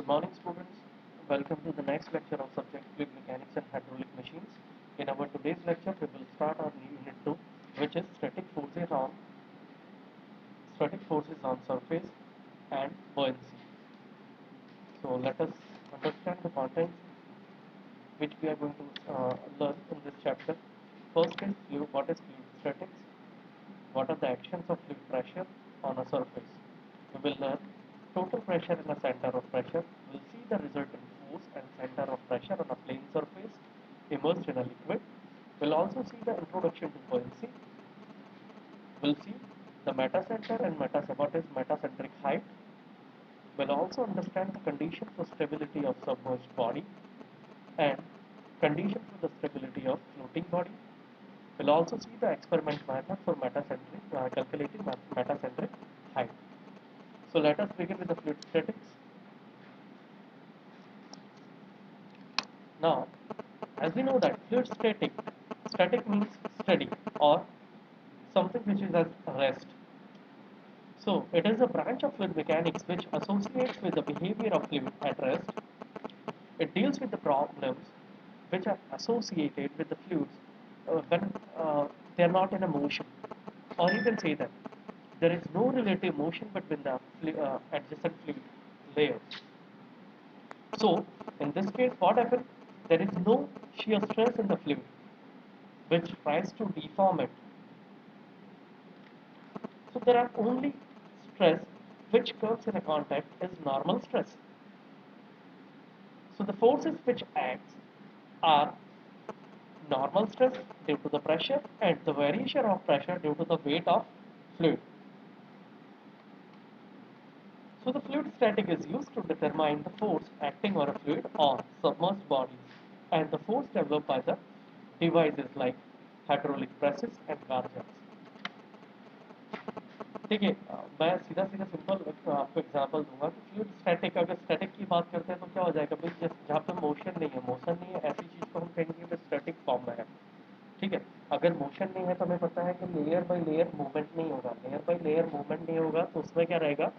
Good morning, students. Welcome to the next lecture of subject Fluid Mechanics and Hydraulic Machines. In our today's lecture, we will start our new unit 2, which is static forces on surface and buoyancy. So let us understand the content which we are going to learn in this chapter. First is what is fluid statics? What are the actions of fluid pressure on a surface? We will learn total pressure in a center of pressure. We will see the resultant force and center of pressure on a plane surface immersed in a liquid. We will also see the introduction to buoyancy. We will see the metacenter and what is metacentric height. We will also understand the conditions for stability of submerged body and conditions for the stability of floating body. We'll also see the experiment method for calculating metacentric height. So let us begin with the fluid statics. Now, as we know that static means steady or something which is at rest. So it is a branch of fluid mechanics which associates with the behavior of fluid at rest. It deals with the problems which are associated with the fluids when they are not in a motion, or you can say that there is no relative motion between the adjacent fluid layers. So in this case, what happens? There is no shear stress in the fluid which tries to deform it. So there are only stress which comes in a contact is normal stress. So the forces which act are normal stress due to the pressure and the variation of pressure due to the weight of fluid. So the fluid static is used to determine the force acting on a fluid on submerged bodies and the force developed by the devices like hydraulic presses and car jacks. ठीक है, मैं सीधा simple आपको example दूंगा कि fluid static, अगर static की बात करते हैं तो क्या हो जाएगा भाई, जहाँ पे मोशन नहीं है ऐसी चीज को हम कहेंगे कि स्टैटिक फॉर्म में है। ठीक है, अगर मोशन नहीं है तो हमें पता है कि लेयर बाय लेयर मूवमेंट नहीं होगा। लेयर बाय लेयर मूवमेंट नहीं होगा तो उसमें क्या रहेगा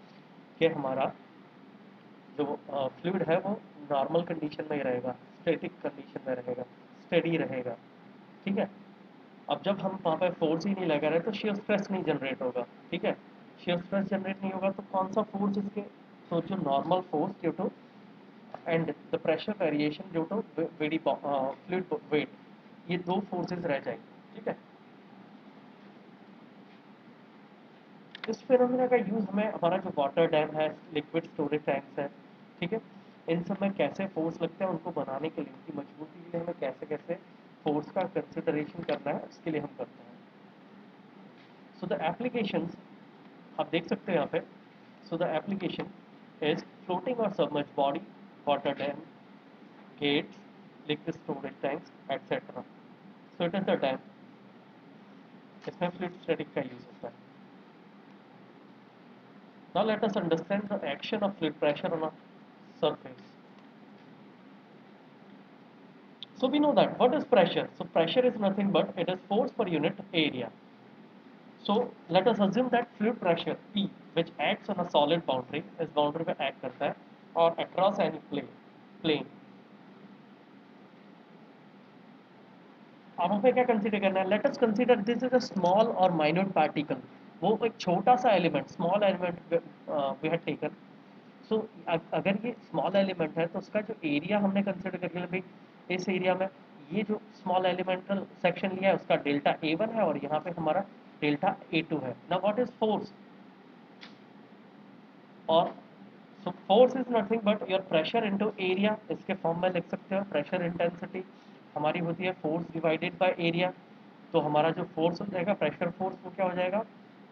कि हमारा जो फ्लूइड है वो नॉर्मल कंडीशन में ही रहेगा, स्टैटिक कंडीशन में रहेगा, स्टेडी रहेगा। ठीक है, अब जब हम वहाँ पे फोर्स ही नहीं लगा रहे तो शेयर स्ट्रेस नहीं जनरेट होगा। ठीक है, शेयर स्ट्रेस जनरेट नहीं होगा तो कौन सा फोर्स इसके, तो जो normal force due to and the pressure variation due to fluid weight, ये दो फोर्सेस रह जाएंगे। ठीक है, इस फिनोमेना का यूज हमें हमारा जो वाटर डैम है, लिक्विड स्टोरेज टैंक्स है, ठीक है, इन सब में कैसे फोर्स लगते हैं उनको बनाने के लिए, उनकी मजबूती के लिए हमें कैसे कैसे फोर्स का कंसिडरेशन करना है उसके लिए हम करते हैं। सो द एप्लीकेशंस आप देख सकते हैं यहाँ पे। So the application is floating और submerged body, water dam, gates, liquid storage tanks, etc. So it is the dam. इसमें fluid static का यूज होता है। Now let us understand the action of fluid pressure on a surface. So we know that what is pressure? So pressure is nothing but it is force per unit area. So let us assume that fluid pressure P, which acts on a solid boundary, इस boundary पे act करता है और across any plane. अब हमें क्या consider करना है? Let us consider this is a small और माइन्यूट पार्टिकल। वो एक छोटा सा element, small element we had taken. So अगर ये स्मॉल एलिमेंट है तो उसका जो एरिया हमने कंसीडर कर लिया भाई, इस एरिया में ये जो स्मॉल एलिमेंटल सेक्शन लिया है उसका डेल्टा A1 है और यहाँ पे हमारा डेल्टा A2 है। Now what is force? और so force is nothing but your pressure into area. इसके फॉर्म में लिख सकते हो प्रेशर इंटेंसिटी हमारी होती है फोर्स डिवाइडेड बाय एरिया। तो हमारा जो फोर्स हो जाएगा प्रेशर फोर्स, वो क्या हो जाएगा?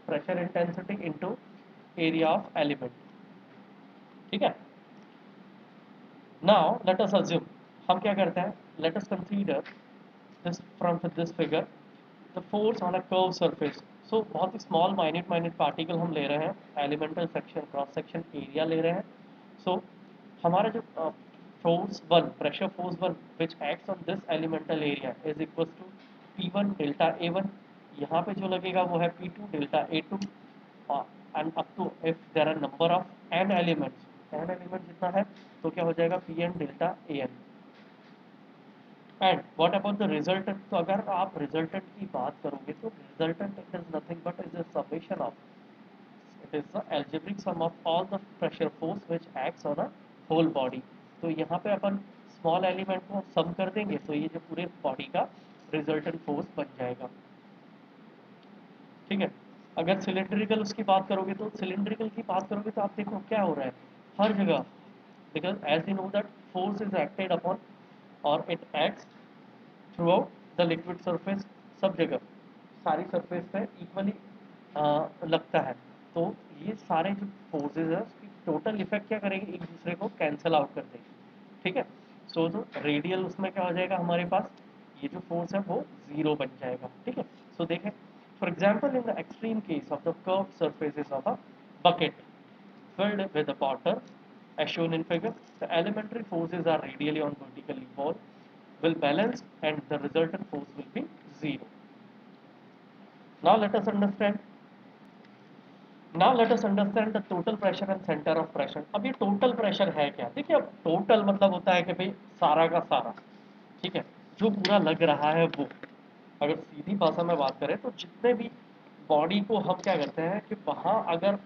Pressure intensity into area of element. ठीक है, नाउ लेट अस अज्यूम, हम क्या करते हैं, let us consider this from this figure the force on a curve surface. So बहुत ही स्मॉल माइन्यूट पार्टिकल हम ले रहे हैं, elemental section cross section area ले रहे हैं। सो हमारा जो force 1, pressure force 1 which acts on this elemental area is equals to P1 delta A1। यहाँ पे जो लगेगा वो है P2 delta A2 and up to if there are number of n elements, n element जितना है तो क्या हो जाएगा P N delta A N. And what about the resultant, तो अगर आप रिजल्टेंट की बात करोगे तो resultant it is nothing but is a summation of, it is the algebraic sum of all the pressure force which acts on a whole body। तो यहाँ पे अपन स्मॉल एलिमेंट को सम कर देंगे तो ये जो पूरे बॉडी का रिजल्टेंट फोर्स बन जाएगा। ठीक है, अगर सिलेंड्रिकल उसकी बात करोगे तो सिलेंड्रिकल की बात करोगे तो आप देखो क्या हो रहा है हर जगह, because as you know that force is acted upon और it acts throughout the liquid surface, सब जगह सारी सरफेस पे इक्वली लगता है। तो ये सारे जो फोर्सेस है उसकी टोटल इफेक्ट क्या करेंगे, एक दूसरे को कैंसिल आउट कर देंगे। ठीक है, सो जो रेडियल उसमें क्या हो जाएगा हमारे पास, ये जो फोर्स है वो जीरो बन जाएगा। ठीक है, सो देखें for example in the extreme case of the curve surfaces of a bucket filled with the water as shown in figure, the elementary forces are radially on vertically wall will balance and the resultant force will be zero. Now let us understand Now let us understand the total pressure and center of pressure। अब ये total pressure है क्या, देखिए अब total मतलब होता है कि भाई सारा का सारा, ठीक है, जो पूरा लग रहा है वो, अगर सीधी भाषा में बात करें तो जितने भी बॉडी को हम क्या करते हैं कि वहाँ अगर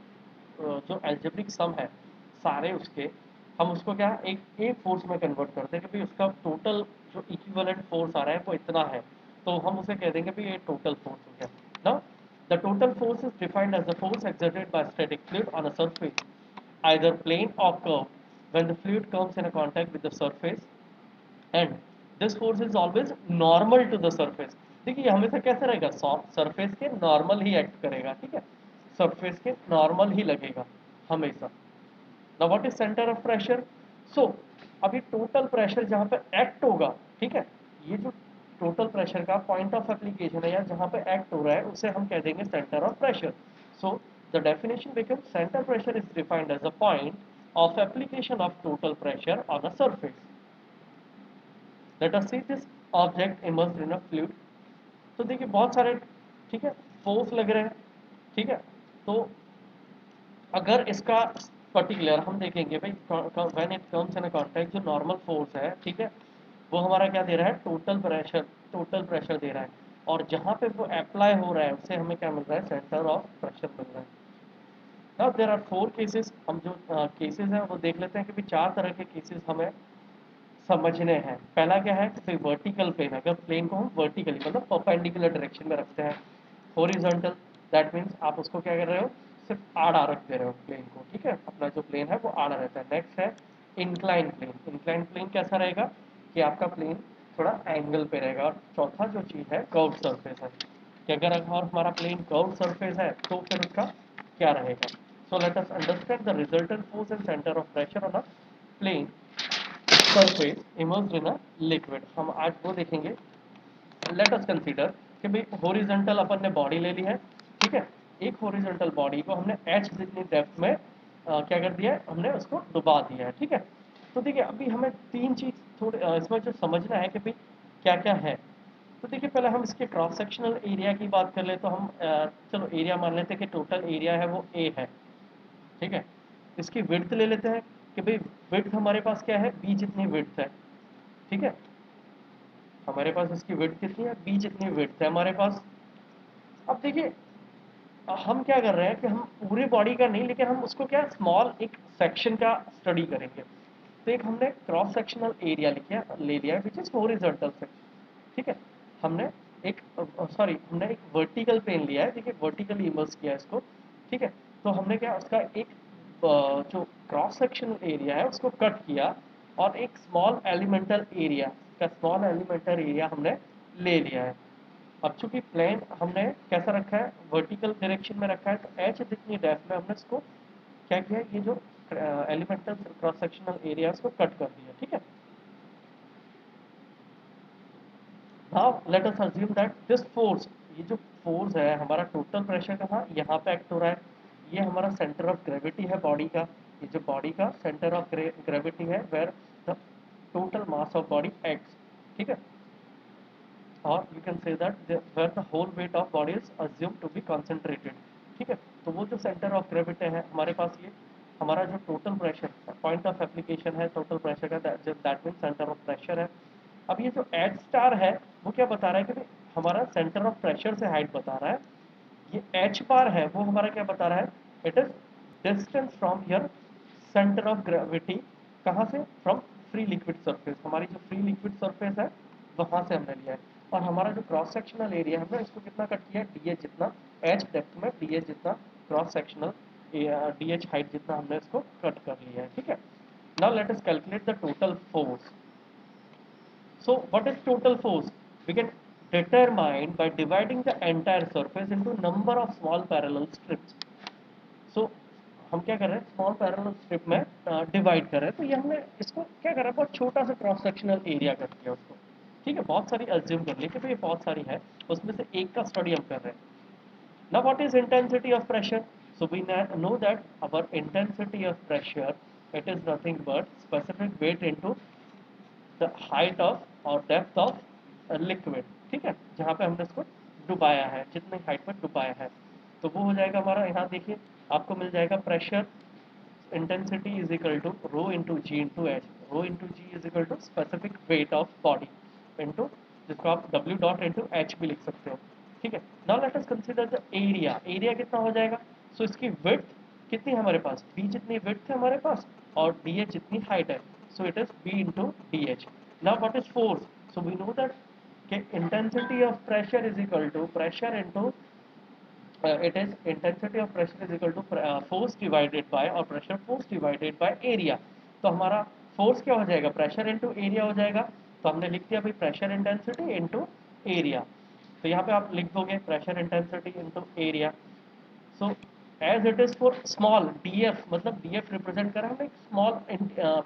जो एल्जेब्रिक सम है सारे उसके, हम उसको क्या एक फोर्स में कन्वर्ट करते हैं कि भाई उसका टोटल जो इक्विवेलेंट फोर्स आ रहा है वो इतना है, तो हम उसे कह देंगे भाई ये टोटल फोर्स हो गया ना। The total force is defined as the force exerted by static fluid on a surface either plane or curve when the fluid comes in a contact with the surface and this force is always normal to the surface। देखिए हमेशा कैसे रहेगा, surface के normal ही act करेगा। ठीक है, surface के normal ही लगेगा हमेशा। Now what is centre of pressure, so अभी टोटल प्रेशर जहाँ पे एक्ट होगा, ठीक है, ये जो टोटल प्रेशर का पॉइंट ऑफ एप्लीकेशन है या जहाँ पे एक्ट हो रहा है उसे हम कह देंगे centre of pressure. So the definition become centre pressure is defined as a point of application of total pressure on a surface. Let us see this object immersed in a fluid. तो देखिए बहुत सारे, ठीक है, force लग रहे हैं। ठीक है, तो अगर इसका पर्टिकुलर हम देखेंगे भाई when it comes in a contact, जो नॉर्मल फोर्स है, ठीक है, वो हमारा क्या दे रहा है, टोटल प्रेशर दे रहा है, और जहाँ पे वो अप्लाई हो रहा है उससे हमें क्या मिल रहा है, सेंटर ऑफ प्रेशर मिल रहा है। नाउ देयर आर 4 केसेस, हम जो केसेस हैं वो देख लेते हैं कि भाई 4 तरह के केसेस हमें समझने हैं। पहला क्या है कि वर्टिकल प्लेन, अगर प्लेन को हम वर्टिकली मतलब परपेंडिकुलर डायरेक्शन में रखते हैं। हॉरिजॉन्टल, दैट मीन्स आप उसको क्या कर रहे हो, सिर्फ आड़ा रख दे रहे हो प्लेन को। ठीक है, अपना जो प्लेन है वो आड़ा रहता है। नेक्स्ट है इंक्लाइन प्लेन। इंक्लाइन प्लेन कैसा रहेगा कि आपका प्लेन थोड़ा एंगल पे रहेगा। और चौथा जो चीज़ है कर्व सरफेस है, कि अगर और हमारा प्लेन कर्व सरफेस है तो फिर उसका क्या रहेगा। So let us understand the resultant force and centre of pressure on a plane surface immersed in a liquid. हम आज वो देखेंगे। लेट अस कंसीडर कि भाई हॉरिजॉन्टल अपन ने बॉडी ले ली है। ठीक है, एक हॉरिजॉन्टल बॉडी को हमने एच जितनी डेप्थ में क्या कर दिया है, हमने उसको डुबा दिया है। ठीक है, तो देखिए अभी हमें तीन चीज थोड़े इसमें जो समझना है कि भाई क्या क्या है। तो देखिए पहले हम इसके क्रॉस सेक्शनल एरिया की बात कर ले तो हम चलो एरिया मान लेते हैं कि टोटल एरिया है वो ए है। ठीक है, इसकी विड्थ ले लेते हैं कि भाई विड्थ हमारे पास क्या है, बी जितनी विड्थ है। ठीक है, हमारे पास इसकी विड्थ कितनी है, बी जितनी विड्थ है हमारे पास। अब देखिए हम क्या कर रहे हैं कि हम पूरे बॉडी का नहीं, लेकिन हम उसको क्या स्मॉल एक सेक्शन का स्टडी करेंगे। तो एक हमने क्रॉस सेक्शनल एरिया ले लिया है विच इज हॉरिजॉन्टल सेक्शन। ठीक है, हमने एक सॉरी हमने एक वर्टिकल प्लेन लिया है, देखिए वर्टिकली इमर्स किया है इसको। ठीक है, तो हमने क्या उसका एक जो क्रॉस सेक्शनल एरिया है उसको कट किया और एक स्मॉल एलिमेंटल एरिया का स्मॉल एलिमेंटल एरिया हमने ले लिया है। अब चूंकि प्लेन हमने कैसा रखा है, वर्टिकल डायरेक्शन में रखा है, तो एच जितनी डेप्थ में हमने इसको क्या किया, ये जो एलिमेंटल क्रॉस सेक्शनल एरिया उसको कट कर दिया। ठीक है, now let us assume that this force, ये जो फोर्स है हमारा टोटल प्रेशर कहाँ यहाँ पे एक्ट हो रहा है, ये हमारा सेंटर ऑफ ग्रेविटी है बॉडी का। ये जो बॉडी का सेंटर ऑफ ग्रेविटी है where the total mass of body acts. ठीक है, और you can say that where the whole weight of body is assume to be concentrated. ठीक है, तो वो जो सेंटर ऑफ ग्रेविटी है हमारे पास ये हमारा जो total pressure point of application है टोटल प्रेशर का, that mean centre of pressure है। अब ये जो एच स्टार है वो क्या बता रहा है कि भाई हमारा सेंटर ऑफ प्रेशर से हाइट बता रहा है। ये एच बार है वो हमारा क्या बता रहा है, it is distance from your centre of gravity. कहाँ से, फ्रॉम फ्री लिक्विड सरफेस, हमारी जो फ्री लिक्विड सरफेस है वहां से हमने लिया है। और हमारा जो क्रॉस सेक्शनल एरिया है हमने इसको कितना कट किया है, डी एच जितना, एच डेप्थ में डी एच जितना cross sectional D H height जितना हमने इसको कट कर लिया है, ठीक है। Now let us calculate the total force. So what is total force? We can determine by dividing the entire surface into number of small parallel strips. So हम क्या कर रहे हैं, स्मॉल पैरेलल स्ट्रिप में डिवाइड कर रहे हैं। तो ये हमने इसको क्या करा, बहुत छोटा सा क्रॉस सेक्शनल एरिया कर दिया उसको, ठीक है। बहुत सारी अज्यूम कर ली कि ये बहुत सारी है, उसमें से एक का स्टडी हम कर रहे हैं। Now what is intensity of pressure? So we know that our intensity of pressure, it is nothing but specific weight into the height of और डेप्थ ऑफ लिक्विड, ठीक है, जहाँ पे हमने इसको डुबाया है, जितने हाइट पर डुबाया है। तो वो हो जाएगा हमारा, यहाँ देखिए आपको मिल जाएगा pressure intensity is equal to rho into G into H. Rho into G is equal to specific weight of body into, जिसको आप डब्ल्यू डॉट इंटू एच भी लिख सकते हो, ठीक है। Now let us consider the area. Area कितना हो जाएगा, सो इसकी विड्थ कितनी है हमारे पास, बी जितनी विड्थ है हमारे पास और डी एच जितनी हाइट है, so it is b into dh. Now what is force? So we know that intensity of pressure is equal to pressure into it is intensity of pressure is equal to force divided by और pressure force divided by area। तो हमारा force क्या हो जाएगा, pressure into area हो जाएगा। तो हमने लिख दिया भाई pressure intensity into area। तो यहाँ पे आप लिख दोगे pressure intensity into area। So as it is for small df, मतलब df रिप्रेजेंट कर हमने स्मॉल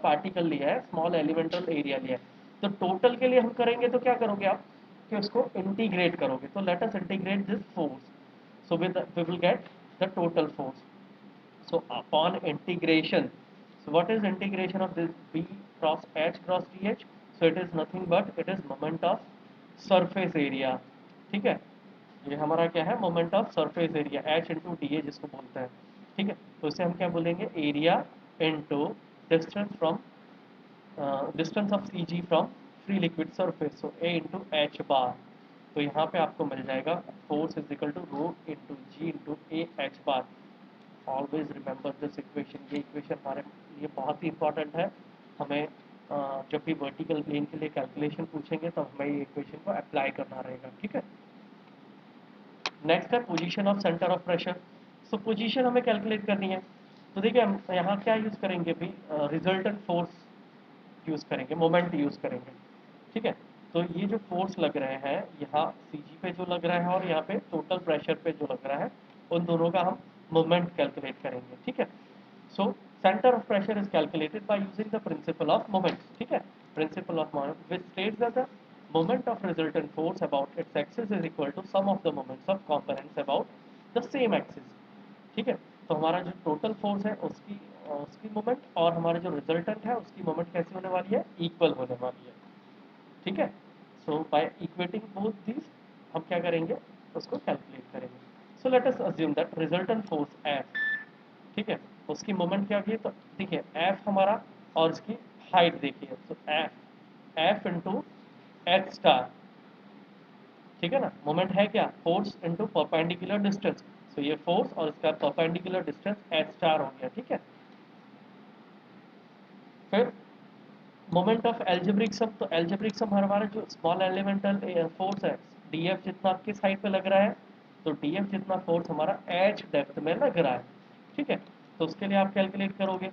पार्टिकल लिया है, स्मॉल एलिमेंटल एरिया लिया है। तो टोटल के लिए हम करेंगे तो क्या करोगे आप कि उसको इंटीग्रेट करोगे। तो let us integrate this force, so we will get the total force. So upon integration, so what is integration of this B cross H cross DH? So it is nothing but it is moment of surface area, ठीक है। ये हमारा क्या है, moment of surface area, H into D ए जिसको बोलते हैं, ठीक है। तो इसे हम क्या बोलेंगे, area into distance from distance of C G from free liquid surface, so A into H bar. तो यहाँ पे आपको मिल जाएगा force is equal to rho into G into A H bar. Always remember this equation, ये equation हमारे लिए बहुत ही इंपॉर्टेंट है। हमें जब भी वर्टिकल प्लेन के लिए कैलकुलेशन पूछेंगे तो हमें ये इक्वेशन को अप्लाई करना रहेगा, ठीक है। नेक्स्ट है position of centre of pressure. So position हमें कैलकुलेट करनी है। तो देखिए हम यहाँ क्या यूज़ करेंगे भी, रिजल्टेंट फोर्स यूज़ करेंगे, मोमेंट यूज़ करेंगे, ठीक है। तो ये जो फोर्स लग रहे हैं यहाँ सी जी पे जो लग रहा है और यहाँ पे टोटल प्रेशर पे जो लग रहा है, उन दोनों का हम मोमेंट कैलकुलेट करेंगे, ठीक है। So centre of pressure is calculated by using the principle of moment, ठीक है। Principle of moment which states that the moment of resultant force about its axis is equal to sum of the moments of components about the same axis, ठीक है। तो हमारा जो total force है उसकी moment और हमारा जो रिजल्टेंट है उसकी मोमेंट कैसी होने वाली है, इक्वल होने वाली है, ठीक है। सो बाय इक्वेटिंग बोथ दीज हम क्या करेंगे, उसको कैलकुलेट करेंगे। सो let us assume that resultant force F, ठीक है, उसकी मोमेंट क्या होगी, तो देखिए एफ हमारा और इसकी हाइट देखिए, तो F F into H star, ठीक है ना। मोमेंट है क्या, फोर्स इनटू परपेंडिकुलर डिस्टेंस। तो ये फोर्स और इसका परपेंडिकुलर डिस्टेंस एच स्टार हो गया, ठीक है। फिर मोमेंट ऑफ एल्जेब्रिक सम, तो एल्जेब्रिक सम हमारा जो स्मॉल एलिमेंटल फोर्स है, डीएफ जितना आपकी साइड पे लग रहा है, तो डीएफ जितना फोर्स हमारा एच डेप्थ में लग रहा है, ठीक है। तो उसके लिए आप कैलकुलेट करोगे।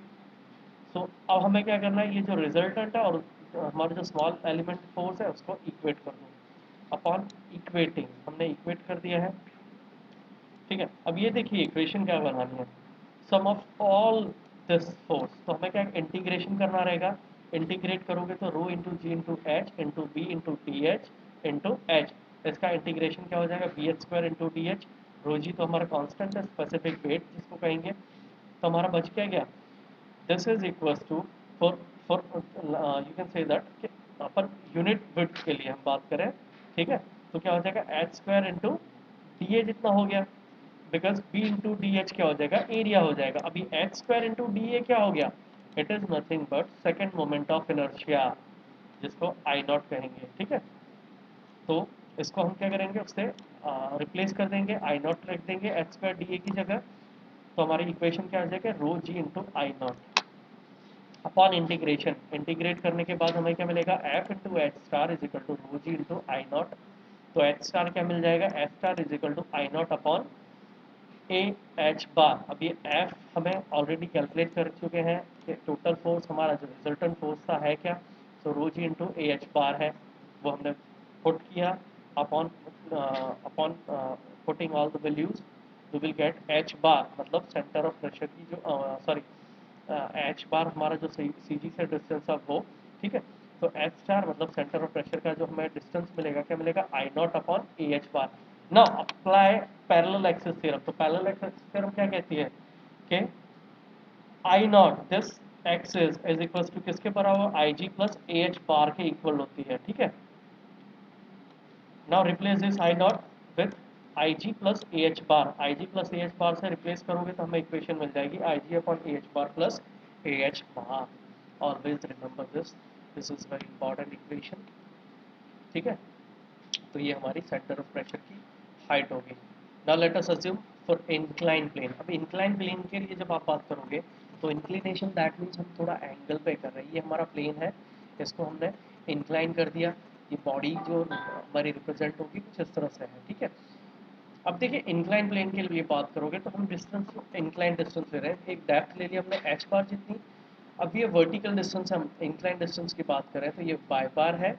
सो अब हमें क्या करना है, ये जो रिजल्टेंट है और हमारा जो स्मॉल एलिमेंट फोर्स है उसको इक्वेट कर दो। अपॉन इक्वेटिंग हमने इक्वेट कर दिया है, ठीक है। अब ये देखिए इक्वेशन क्या बनानी है, sum of all this force. तो हमें क्या इंटीग्रेशन करना रहेगा, इंटीग्रेट करोगे तो rho into G into H into B into D H into H. इसका इंटीग्रेशन क्या हो जाएगा, B H square into D H. Rho G तो हमारा कांस्टेंट है, स्पेसिफिक वेट जिसको कहेंगे। तो हमारा बच क्या गया, this is equals to for for you can say that अपन यूनिट विड्थ के लिए हम बात करें, ठीक है। तो क्या हो जाएगा H square into D A जितना हो गया, because B into D H क्या हो जाएगा, एरिया हो जाएगा। अभी H square into D A क्या हो गया, it is nothing but second moment of inertia, जिसको आई नॉट कहेंगे। ठीक है, तो इसको हम क्या करेंगे, उससे रिप्लेस कर देंगे, आई नॉट रख देंगे एच स्क्वायर डी ए की जगह। तो हमारी इक्वेशन क्या आ जाएगा, rho G into I naught upon integration. Integrate करने के बाद हमें क्या मिलेगा, F into H star is equal to rho G into I naught. तो एच स्टार क्या मिल जाएगा, H star is equal to I naught upon A H bar. अब ये एफ हमें ऑलरेडी कैलकुलेट कर चुके हैं कि टोटल फोर्स हमारा जो रिजल्टेंट फोर्स था है क्या, तो रो जी इंटू ए एच बार है, वो हमने पुट किया upon upon putting all the values we will get H bar, मतलब सेंटर ऑफ प्रेशर की जो सॉरी एच बार हमारा जो सी जी से डिस्टेंस है वो। ठीक है, तो एच स्टार मतलब सेंटर ऑफ प्रेशर का जो हमें डिस्टेंस मिलेगा, क्या मिलेगा, I naught upon A H bar. Now apply parallel axis theorem. तो पैरेलल एक्सिस थ्योरम क्या कहती है कि I naught this axis is equal to किसके बराबर, आई जी प्लस ए एच बार के इक्वल होती है। ठीक है, now replace this I naught with I G plus A H bar. I G plus A H bar से रिप्लेस करोगे तो हमें इक्वेशन मिल जाएगी I G upon A H bar plus A H bar. Always remember this, this is very important equation. ठीक है, तो ये हमारी सेंटर ऑफ प्रेशर की हाइट होगी। Now let us assume for incline plane. अब इंक्लाइन प्लेन के लिए जब आप बात करोगे तो इंक्लिनेशन दैट मीन्स हम थोड़ा एंगल पे कर रहे हैं। ये हमारा प्लेन है, इसको हमने इंक्लाइन कर दिया, ये बॉडी जो हमारी रिप्रेजेंट होगी कुछ इस तरह से है। ठीक है, अब देखिए इंक्लाइन प्लेन के लिए बात करोगे तो हम डिस्टेंस इंक्लाइन डिस्टेंस ले रहे हैं, एक डेप्थ ले लिया हमने एच बार जितनी। अब ये वर्टिकल डिस्टेंस, हम इंक्लाइन डिस्टेंस की बात करें तो ये वाई बार है।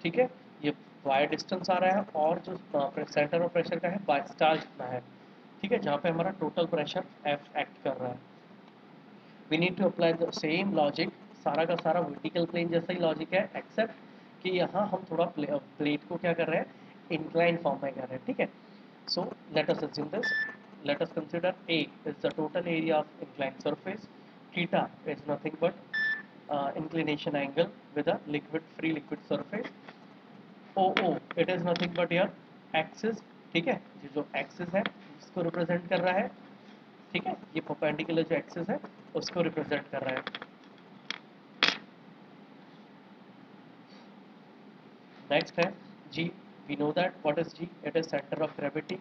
ठीक है, ये वाई डिस्टेंस आ रहा है, और जो सेंटर ऑफ प्रेशर का है वाई स्टार जितना है। ठीक है, जहाँ पे हमारा टोटल प्रेशर एफ एक्ट कर रहा है। We need to apply the same logic, सारा का सारा वर्टिकल प्लेन जैसा ही लॉजिक है, एक्सेप्ट कि यहाँ हम थोड़ा प्लेट को क्या कर रहे हैं, इंक्लाइन फॉर्म में कर रहे हैं। ठीक है, so let us assume this, let us consider A is the total area of inclined surface, theta is nothing but inclination angle with a liquid free liquid surface, OO it is nothing but your axis। ठीक है, ये जो axis है इसको represent कर रहा है। ठीक है, ये परपेंडिकुलर जो axis है उसको रिप्रेजेंट कर रहा है। नेक्स्ट है G, we know that what is G, it is center of gravity।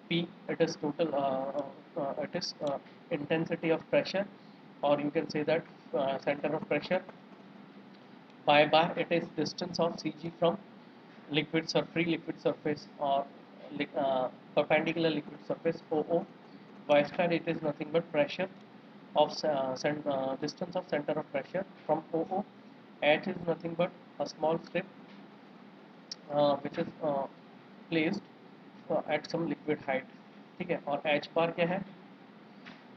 P it is total it is intensity of pressure, or you can say that center of pressure। By bar it is distance of Cg from liquid free liquid surface or perpendicular liquid surface OO। Y star it is nothing but pressure of distance of center of pressure from OO। H is nothing but a small strip which is placed at some liquid height। ठीक है, और H बार क्या है,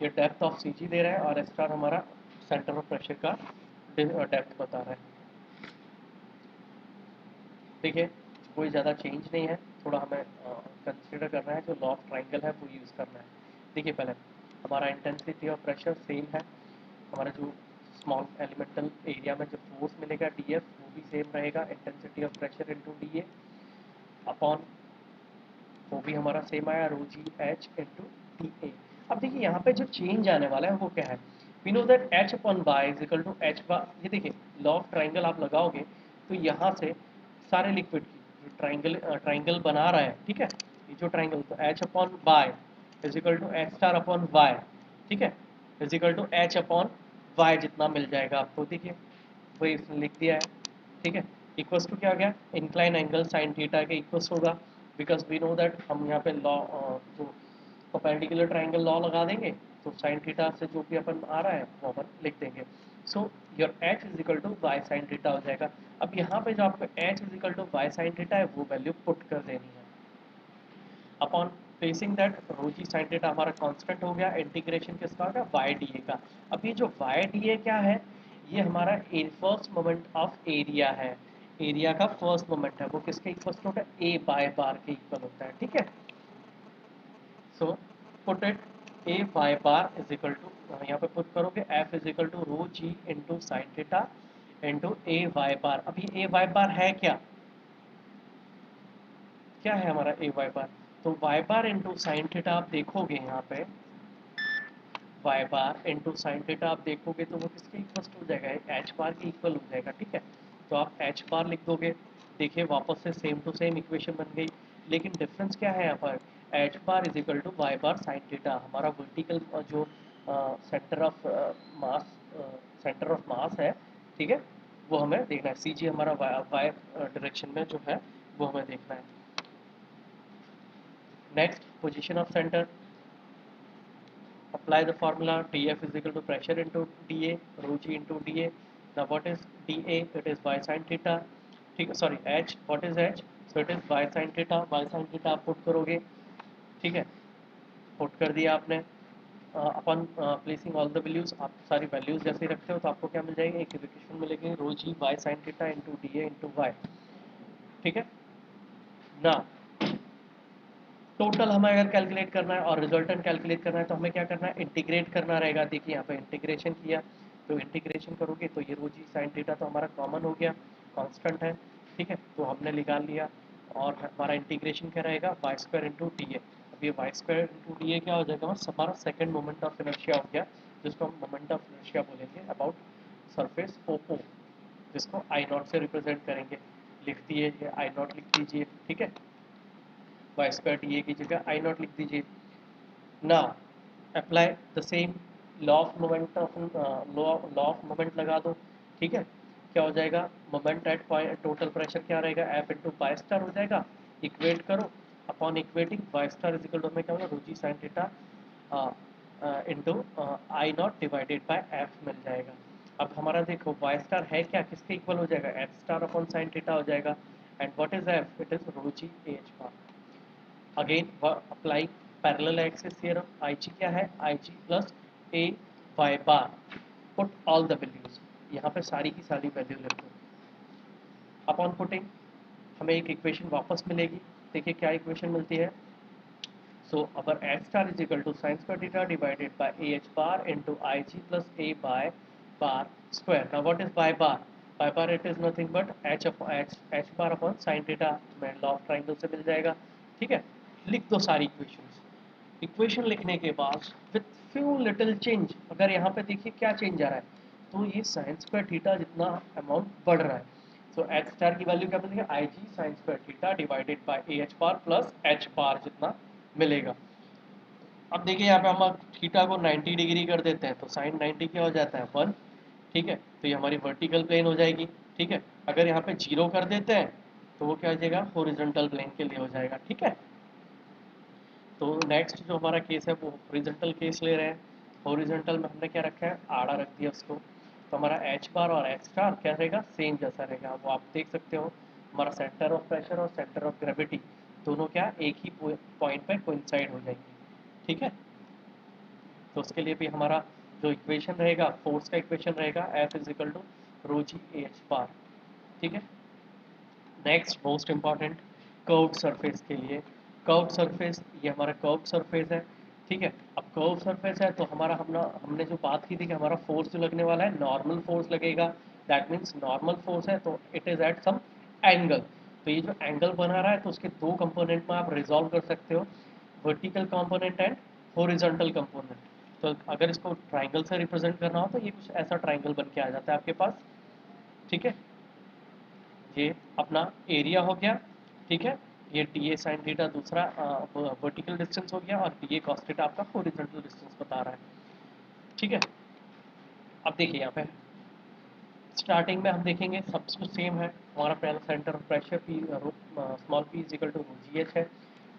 ये depth of C जी दे रहा है, और S star हमारा सेंटर ऑफ प्रेशर का डेप्थ बता रहा है। देखिए कोई ज़्यादा चेंज नहीं है, थोड़ा हमें कंसिडर करना है, जो लॉ ऑफ ट्राइंगल है वो यूज़ करना है। देखिए पहले हमारा इंटेंसिटी ऑफ प्रेशर सेम है, हमारा जो स्मॉल एलिमेंटल एरिया में जो फोर्स मिलेगा डी एफ वो भी सेम रहेगा, intensity of pressure into D A upon वो भी हमारा सेम आया, rho G H into D A. अब देखिए यहाँ पे जो चेंज आने वाला है वो क्या है, we know that H upon Y is equal to H bar. ये देखिए लॉ ऑफ ट्राइंगल आप लगाओगे तो यहाँ से सारे लिक्विड की जो ट्राइंगल बना रहा है, ठीक है, ये जो ट्राइंगल, तो H upon Y is equal to H star upon Y. ठीक है, is equal to H upon Y जितना मिल जाएगा आपको। देखिए वही इसने लिख दिया है। ठीक है, इक्वल्स टू क्या आ गया, इंक्लाइन एंगल साइन थीटा के इक्वल्स होगा, बिकॉज वी नो दैट हम यहाँ पे लॉ जो परपेंडिकुलर ट्राइंगल लॉ लगा देंगे तो साइन थीटा से जो भी अपन आ रहा है वो अपन लिख देंगे। So your H is equal to Y sine theta हो जाएगा। अब यहाँ पे जो आपको H is equal to Y sine theta है वो वैल्यू पुट कर देनी है upon facing that rho G sine theta हमारा कांस्टेंट हो गया, इंटीग्रेशन किसका होगा, वाई डी ए का। अब ये जो वाई डी ए क्या है, ये हमारा फर्स्ट मोमेंट ऑफ एरिया है, एरिया का फर्स्ट मोमेंट है, वो किसके इक्वल होता है, ए बाय बार के इक्वल होता है। ठीक है, so put it A by bar is equal to, यहाँ पे पुट करोगे F is equal to rho G into sine theta into A Y bar. अभी ए वाई बार है क्या, क्या है हमारा ए वाई बार, तो y bar into sine theta आप देखोगे यहाँ पे, y bar into sine theta आप देखोगे तो वो किसके इक्वल हो जाएगा, h बार के इक्वल हो जाएगा, ठीक है। तो आप h बार लिख दोगे, देखिए वापस से सेम टू सेम इक्वेशन बन गई, लेकिन डिफरेंस क्या है यहाँ पर, h bar is equal to Y bar sine theta, हमारा वर्टिकल जो सेंटर ऑफ मास है, ठीक है, वो हमें देखना है, सी जी हमारा वाई डायरेक्शन में जो है वो हमें देखना है। Next, position of centre, apply the formula df is equal to pressure into dA, rho g into dA. Now what is dA? It is y sin theta, ठीक है, sorry h, what is h? So it is y sin theta, y sin theta आप put करोगे, ठीक है, put कर दिया आपने, अपन placing all the values, आप सारी वैल्यूज जैसे रखते हो तो आपको क्या मिल जाएगी, एक इक्वेशन मिलेगी, रो जी y sin theta into dA into y, ठीक है ना। टोटल हमें अगर कैलकुलेट करना है और रिजल्टेंट कैलकुलेट करना है तो हमें क्या करना है, इंटीग्रेट करना रहेगा। देखिए यहाँ पे इंटीग्रेशन किया, तो इंटीग्रेशन करोगे तो ये रो जी साइन थीटा तो हमारा कॉमन हो गया, कांस्टेंट है, ठीक है, तो हमने निकाल लिया। और हमारा इंटीग्रेशन क्या रहेगा, Y square into D A. अब ये Y square into D A क्या हो जाएगा, बस हमारा सेकेंड मोमेंट ऑफ इनर्शिया हो गया, जिसको हम मोमेंट ऑफ इनर्शिया बोलेंगे अबाउट सरफेस ओ ओ, जिसको आई नॉट से रिप्रेजेंट करेंगे। लिख दिए, आई नॉट लिख दीजिए, ठीक है, वाई स्क्वायर डी ए की जगह आई नॉट लिख दीजिए। Now apply the same law of moment of law of moment लगा दो, ठीक है, क्या हो जाएगा, moment at point total pressure क्या रहेगा, एफ इंटू वाई स्टार हो जाएगा, इक्वेट करो, upon equating Y star is equal to हमें क्या होगा, rho G sine theta into I naught divided by F मिल जाएगा। अब हमारा देखो वाई स्टार है क्या, किसके इक्वल हो जाएगा, F star upon sine theta हो जाएगा, and what is F, it is rho G H bar. Again apply parallel axis theorem, IG क्या है, IG plus A Y bar, put all the values, यहाँ पे सारी की सारी वैल्यू लिख दो। अपॉन पुटिंग हमें एक इक्वेशन वापस मिलेगी, देखिए क्या इक्वेशन मिलती है, so our H star is equal to sine square theta divided by A H bar into I G plus A by bar square. Now what is by bar, by bar it is nothing but H bar upon sine theta, मैं law of triangle से मिल जाएगा, ठीक है। लिख दो सारी equations, equation लिखने के बाद विथ फ्यू लिटिल चेंज, अगर यहाँ पे देखिए क्या चेंज आ रहा है, तो ये साइन स्क्वायर थीटा जितना अमाउंट बढ़ रहा है, सो एच स्टार की वैल्यू क्या मिलेगी, I G sine square theta divided by A H bar plus H bar जितना मिलेगा। अब देखिए यहाँ पे हम थीटा को 90 डिग्री कर देते हैं तो साइन 90 क्या हो जाता है 1, ठीक है, तो ये हमारी वर्टिकल प्लेन हो जाएगी, ठीक है। अगर यहाँ पे 0 कर देते हैं तो वो क्या हो जाएगा, हॉरिजॉन्टल प्लेन के लिए हो जाएगा, ठीक है। तो नेक्स्ट जो हमारा केस है वो हॉरिजॉन्टल केस ले रहे हैं, हॉरिजॉन्टल में हमने क्या रखा है, आड़ा रख दिया उसको, तो हमारा एच बार और एच स्टार क्या रहेगा, सेम जैसा रहेगा, वो आप देख सकते हो, हमारा सेंटर ऑफ प्रेशर और सेंटर ऑफ ग्रेविटी दोनों क्या एक ही पॉइंट पे कोइंसाइड हो जाएंगे, ठीक है। तो उसके लिए भी हमारा जो इक्वेशन रहेगा, फोर्स का इक्वेशन रहेगा, F is equal to rho G H bar, ठीक है। Next most important, curved surface के लिए, कर्व्ड सरफेस, ये हमारा कर्व्ड सरफेस है, ठीक है। अब कर्व्ड सरफेस है तो हमारा हमने जो बात की थी कि हमारा फोर्स जो लगने वाला है नॉर्मल फोर्स लगेगा, दैट मीन्स नॉर्मल फोर्स है तो it is at some angle, तो ये जो एंगल बना रहा है तो उसके दो कंपोनेंट में आप रिजॉल्व कर सकते हो, vertical component and horizontal component. तो अगर इसको ट्राइंगल से रिप्रेजेंट करना हो तो ये कुछ ऐसा ट्राइंगल बन के आ जाता है आपके पास, ठीक है। ये अपना एरिया हो गया, ठीक है, ये डी ए साइन थीटा दूसरा वर्टिकल डिस्टेंस हो गया और डी ए कॉस थीटा आपका हॉरिजॉन्टल डिस्टेंस बता रहा है, ठीक है। अब देखिए यहाँ पे स्टार्टिंग में हम देखेंगे सब कुछ सेम है, हमारा पहला centre of pressure P small P is equal to G H है,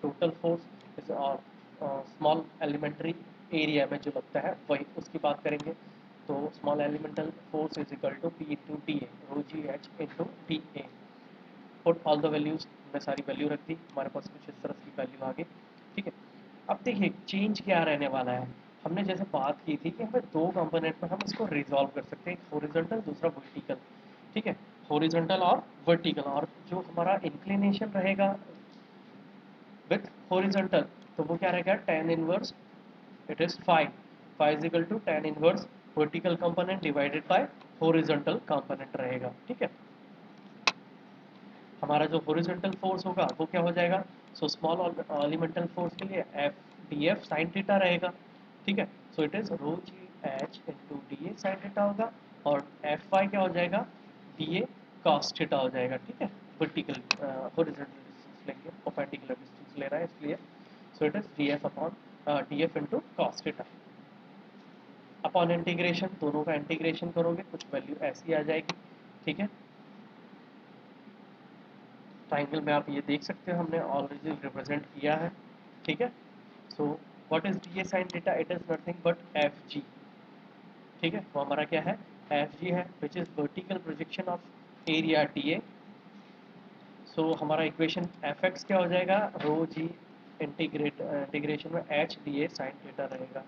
टोटल फोर्स और स्मॉल एलिमेंट्री एरिया में जो लगता है वही उसकी बात करेंगे, तो small elemental force is equal to P into D A, rho G H into D A, put all the values, हमने सारी वैल्यू रख दी, हमारे पास कुछ इस तरह की वैल्यू आ गई, ठीक है। अब देखिए चेंज क्या रहने वाला है, हमने जैसे बात की थी कि हमें दो कंपोनेंट में हम इसको रिजॉल्व कर सकते हैं, एक हॉरिजॉन्टल दूसरा वर्टिकल, ठीक है, हॉरिजॉन्टल और वर्टिकल, और जो हमारा इंक्लिनेशन रहेगा विथ हॉरिजॉन्टल तो वो क्या रहेगा tan inverse, it is five is equal to tan inverse vertical component divided by horizontal component रहेगा, ठीक है। हमारा जो हॉरिजॉन्टल फोर्स होगा वो क्या हो जाएगा, सो स्मॉल एलिमेंटल फोर्स के लिए F D F sine theta रहेगा, ठीक है। So it is rho G H into D A sine theta होगा, और एफ वाई क्या हो जाएगा, डी ए कॉस थीटा हो जाएगा, ठीक है। वर्टिकल हॉरिजॉन्टल डिस्टेंस लेंगे, परपेंडिकुलर डिस्टेंस ले रहा है इसलिए। सो it is D F upon D F into cos theta. Upon integration, दोनों का इंटीग्रेशन करोगे कुछ वैल्यू ऐसी आ जाएगी, ठीक है। ट्राइंगल में आप ये देख सकते हो हमने ऑलरेडी रिप्रेजेंट किया है, ठीक है। So what is D A sine theta, it is nothing but F G, ठीक है। वो हमारा क्या है, एफ जी है, which is vertical projection of area D A. So हमारा इक्वेशन एफ एक्स क्या हो जाएगा, रो जी इंटीग्रेशन में H D A sine theta रहेगा,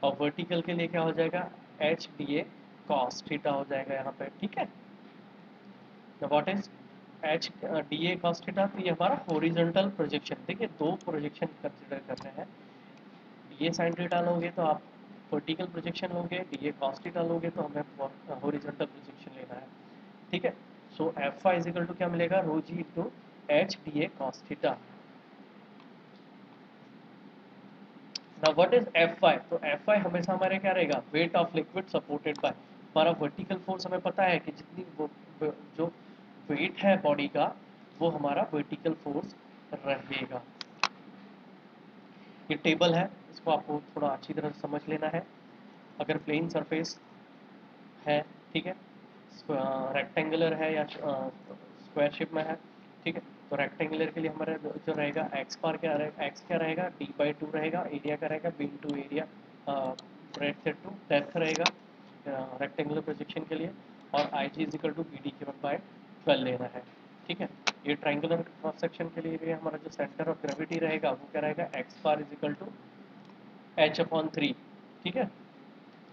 और वर्टिकल के लिए क्या हो जाएगा, H D A cos theta हो जाएगा यहाँ पे, ठीक है। What is H D A cos theta, तो ये हमारा हॉरिजॉन्टल प्रोजेक्शन, देखिए दो प्रोजेक्शन कंसिडर कर रहे हैं। डी ए साइन थीटा लोगे तो आप वर्टिकल प्रोजेक्शन लोगे, डी ए कॉस थीटा लोगे तो हमें हॉरिजॉन्टल प्रोजेक्शन लेना है, ठीक है। So F I equal to क्या मिलेगा, rho G into H D A cos theta. Now what is F I, तो एफ आई हमेशा हमारे क्या रहेगा, weight of liquid supported by, हमारा वर्टिकल फोर्स हमें पता है कि जितनी जो वेट है बॉडी का वो हमारा वर्टिकल फोर्स रहेगा। ये टेबल है, इसको आपको थोड़ा अच्छी तरह से समझ लेना है। अगर प्लेन सरफेस है, ठीक है, रेक्टेंगुलर है या स्क्वायर शेप में है, ठीक है, तो रेक्टेंगुलर के लिए हमारा जो रहेगा एक्स बार क्या रहेगा, एक्स क्या रहेगा, डी बाई टू रहेगा, एरिया क्या रहेगा, B to area, breadth to depth रहेगा रेक्टेंगुलर प्रोजेक्शन के लिए, और I G equal to B D given by 12 लेना है, ठीक है। ये ट्राइंगुलर क्रॉस सेक्शन के लिए भी हमारा जो सेंटर ऑफ ग्रेविटी रहेगा वो क्या रहेगा, X bar is equal to H upon 3, ठीक है।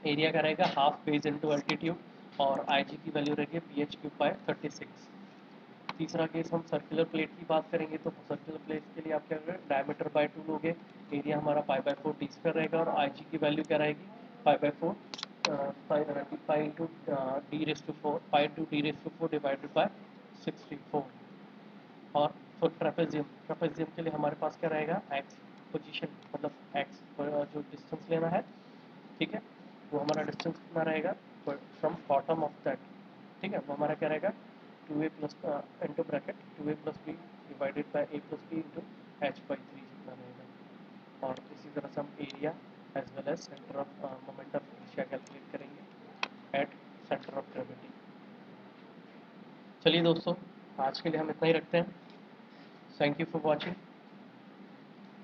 एरिया का रहेगा हाफ बेस इंटू अल्टीट्यूड, और आई जी की वैल्यू रहेगी पी एच क्यूब बाय 36। तीसरा केस हम सर्कुलर प्लेट की बात करेंगे, तो सर्कुलर प्लेट के लिए आप क्या करेंगे, डायमीटर बाय 2 लोगे, एरिया हमारा पाई बाय 4 डी स्क्वायर रहेगा, और आई जी की वैल्यू क्या रहेगी, pi by 4 pi into D raise to 4, pi to D raise to 4 divided by 64। और फॉर ट्रेपेजियम के लिए हमारे पास क्या रहेगा, एक्स पोजीशन मतलब एक्स जो डिस्टेंस लेना है, ठीक है, वो हमारा डिस्टेंस कितना रहेगा फ्रॉम बॉटम ऑफ दैट, ठीक है, वो हमारा क्या रहेगा, two A plus into bracket two A plus B divided by A plus B into H by 3 जितना रहेगा। और इसी तरह से हम area as well as centre of moment of inertia calculate करेंगे एट सेंटर ऑफ ग्रेविटी। चलिए दोस्तों, आज के लिए हम इतना ही रखते हैं। Thank you for watching.